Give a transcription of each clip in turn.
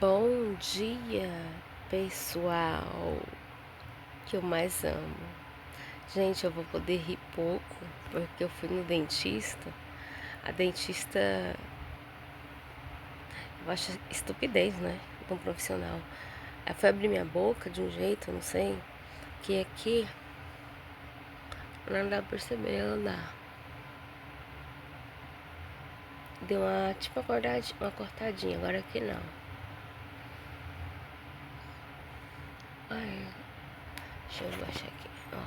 Bom dia, pessoal, que eu mais amo. Gente, eu vou poder rir pouco porque eu fui no dentista. A dentista, eu acho estupidez, né? De um profissional. Ela foi abrir minha boca de um jeito, eu não sei, que aqui não dá pra perceber, ela dá. Deu uma tipo uma cortadinha, agora aqui não. Ai, deixa eu baixar aqui, ó.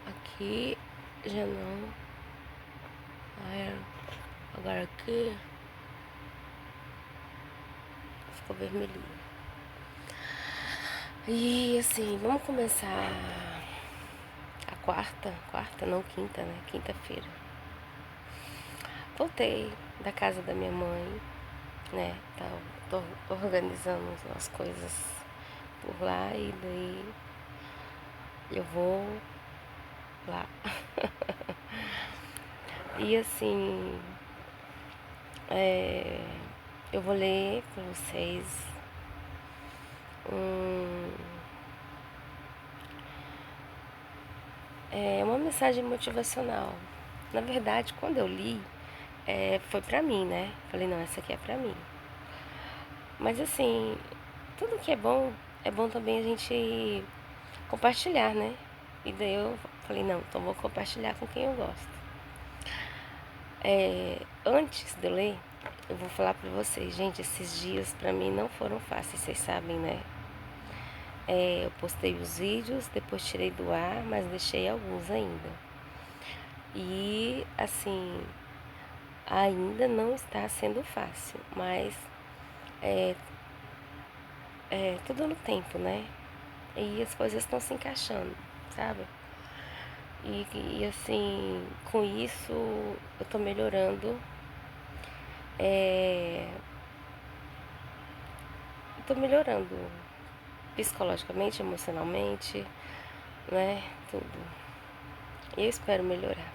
Aqui já não. Ai, agora aqui ficou vermelhinho. E assim, vamos começar a quarta não, quinta, né? Quinta-feira. Voltei da casa da minha mãe, né? Tô organizando as coisas por lá e daí eu vou lá. E assim, é, eu vou ler para vocês um, uma mensagem motivacional. Na verdade, quando eu li, foi pra mim, né? Falei, não, essa aqui é pra mim. Mas assim, tudo que é bom também a gente compartilhar, né? E daí eu falei, não, então vou compartilhar com quem eu gosto. Antes de eu ler, eu vou falar pra vocês, gente, esses dias pra mim não foram fáceis, vocês sabem, né? Eu postei os vídeos, depois tirei do ar, mas deixei alguns ainda. E assim, ainda não está sendo fácil, mas é tudo no tempo, né? E as coisas estão se encaixando, sabe? E assim, com isso eu tô melhorando. É, tô melhorando psicologicamente, emocionalmente, né? Tudo. E eu espero melhorar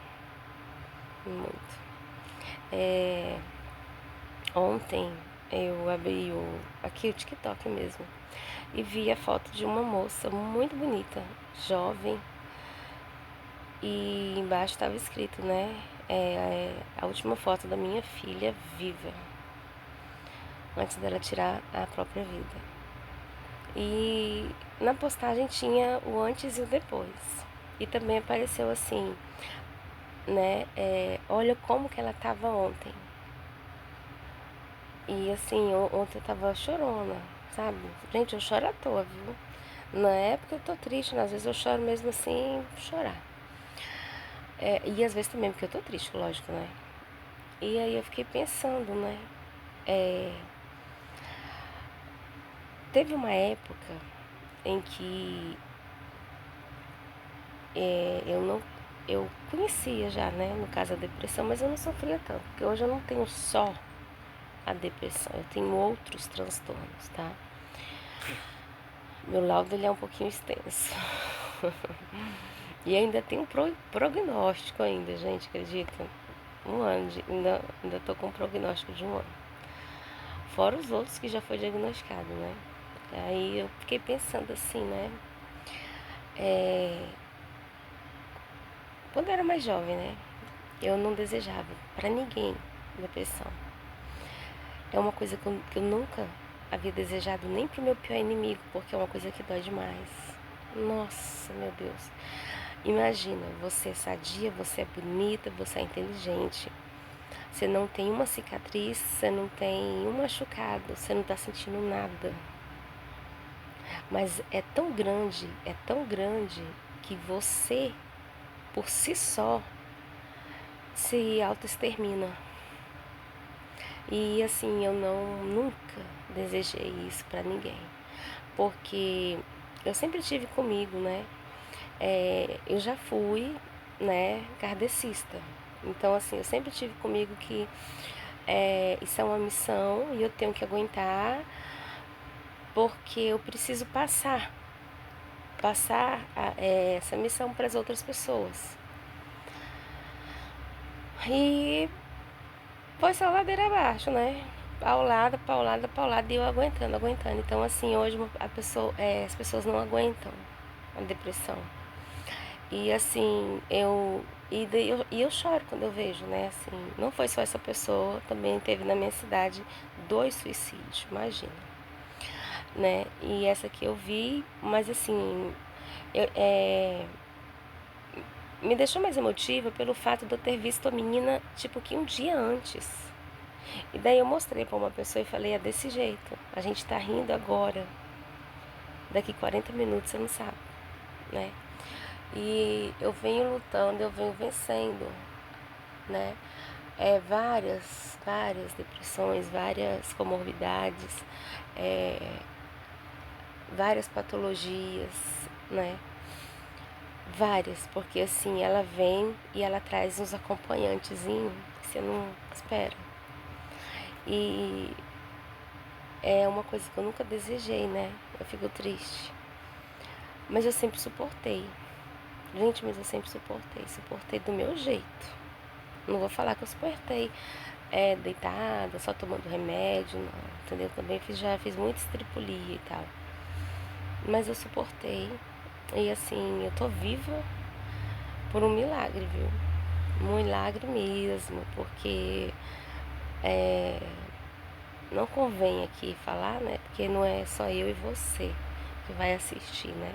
muito. É, ontem eu abri aqui o TikTok mesmo e vi a foto de uma moça muito bonita, jovem, e embaixo estava escrito, né? A última foto da minha filha viva, antes dela tirar a própria vida. E na postagem tinha o antes e o depois. E também apareceu assim, né? Olha como que ela estava ontem. E assim, ontem eu tava chorona, sabe? Gente, eu choro à toa, viu? Na época eu tô triste, às vezes eu choro mesmo assim, chorar. E às vezes também porque eu tô triste, lógico, né? E aí eu fiquei pensando, né? É, teve uma época em que eu não. Eu conhecia já, né? No caso a depressão, mas eu não sofria tanto. Porque hoje eu não tenho só a depressão, eu tenho outros transtornos, tá? Meu laudo ele é um pouquinho extenso. E ainda tem um prognóstico ainda, gente, acredita? Um ano, ainda tô com um prognóstico de um ano. Fora os outros que já foi diagnosticado, né? Aí eu fiquei pensando assim, né? Quando eu era mais jovem, né? Eu não desejava pra ninguém depressão. É uma coisa que eu nunca havia desejado nem pro meu pior inimigo, porque é uma coisa que dói demais. Nossa, meu Deus. Imagina, você é sadia, você é bonita, você é inteligente. Você não tem uma cicatriz, você não tem um machucado, você não tá sentindo nada. Mas é tão grande que você, por si só, se auto-extermina. E assim, eu nunca desejei isso pra ninguém. Porque eu sempre tive comigo, né? Eu já fui, né, kardecista. Então, assim, eu sempre tive comigo que isso é uma missão e eu tenho que aguentar porque eu preciso passar essa missão para as outras pessoas. E Foi só ladeira abaixo, né? Paulada, paulada, paulada, e eu aguentando, aguentando. Então, assim, hoje as pessoas não aguentam a depressão. E assim, eu choro quando eu vejo, né? Assim, não foi só essa pessoa, também teve na minha cidade 2 suicídios, imagina, né? E essa que eu vi, mas assim, eu, é, me deixou mais emotiva pelo fato de eu ter visto a menina, tipo, que um dia antes. E daí eu mostrei pra uma pessoa e falei, é desse jeito, a gente tá rindo agora, daqui 40 minutos você não sabe, né? E eu venho lutando, eu venho vencendo, né? Várias depressões, várias comorbidades, é, várias patologias, né? Várias, porque assim, ela vem e ela traz uns acompanhantezinhos que você não espera. E é uma coisa que eu nunca desejei, né? Eu fico triste. Mas eu sempre suportei. Gente, mas eu sempre suportei. Suportei do meu jeito. Não vou falar que eu suportei deitada, só tomando remédio, não, entendeu? Também já fiz muita estripulia e tal. Mas eu suportei. E assim, eu tô viva por um milagre, viu? Um milagre mesmo, porque não convém aqui falar, né? Porque não é só eu e você que vai assistir, né?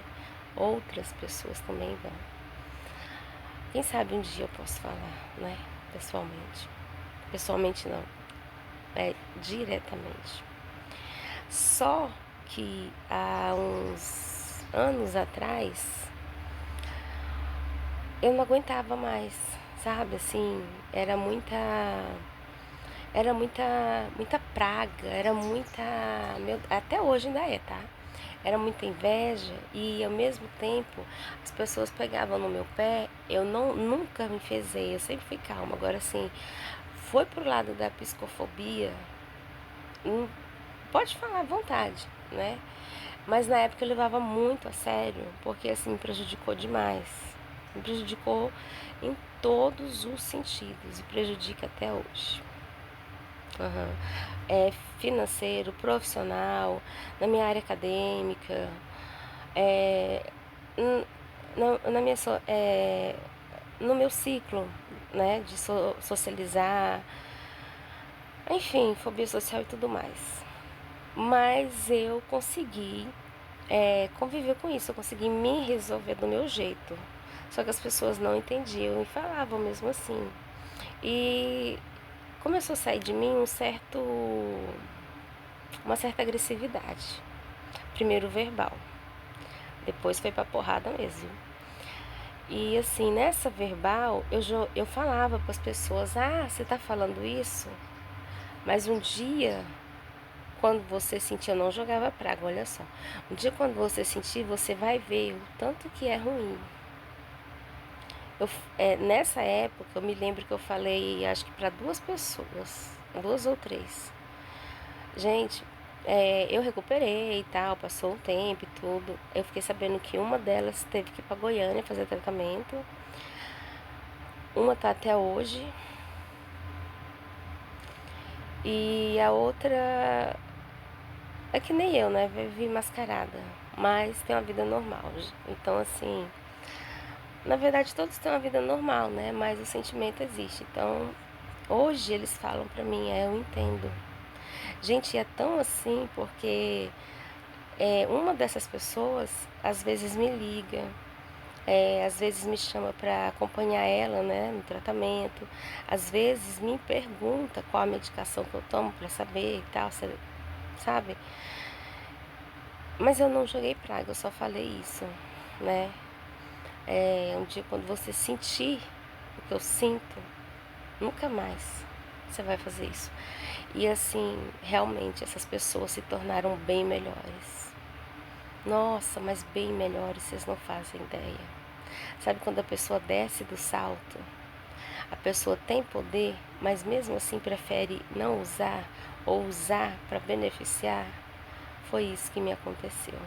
Outras pessoas também vão. Quem sabe um dia eu posso falar, né? Pessoalmente. Pessoalmente não, diretamente. Só que há uns anos atrás eu não aguentava mais, sabe? Assim, muita praga, até hoje ainda é, tá? Era muita inveja e ao mesmo tempo as pessoas pegavam no meu pé, eu nunca me fezei, eu sempre fui calma. Agora assim, foi pro lado da psicofobia, pode falar à vontade, né? Mas na época eu levava muito a sério, porque assim me prejudicou demais. Me prejudicou em todos os sentidos e prejudica até hoje. Uhum. Financeiro, profissional, na minha área acadêmica, é, na minha, no meu ciclo, né, de socializar, enfim, fobia social e tudo mais. Mas eu consegui conviver com isso, eu consegui me resolver do meu jeito. Só que as pessoas não entendiam e falavam mesmo assim. E começou a sair de mim uma certa agressividade. Primeiro verbal, depois foi pra porrada mesmo. E assim, nessa verbal, eu falava para as pessoas, você tá falando isso? Mas um dia, quando você sentir, eu não jogava praga, olha só. Um dia quando você sentir, você vai ver o tanto que é ruim. Nessa época, eu me lembro que eu falei, acho que para 2 pessoas, 2 ou 3. Gente, eu recuperei e tal, passou um tempo e tudo. Eu fiquei sabendo que uma delas teve que ir pra Goiânia fazer tratamento. Uma tá até hoje. E a outra é que nem eu, né? Vive mascarada. Mas tem uma vida normal. Então, assim, na verdade todos têm uma vida normal, né? Mas o sentimento existe. Então, hoje eles falam pra mim, eu entendo. Gente, é tão assim porque uma dessas pessoas às vezes me liga, às vezes me chama para acompanhar ela, né, no tratamento, às vezes me pergunta qual a medicação que eu tomo para saber e tal, sabe? Mas eu não joguei praga, eu só falei isso, né? Um dia quando você sentir o que eu sinto, nunca mais você vai fazer isso. E assim, realmente essas pessoas se tornaram bem melhores. Nossa, mas bem melhores, vocês não fazem ideia. Sabe quando a pessoa desce do salto? A pessoa tem poder, mas mesmo assim prefere não usar ou usar para beneficiar? Foi isso que me aconteceu.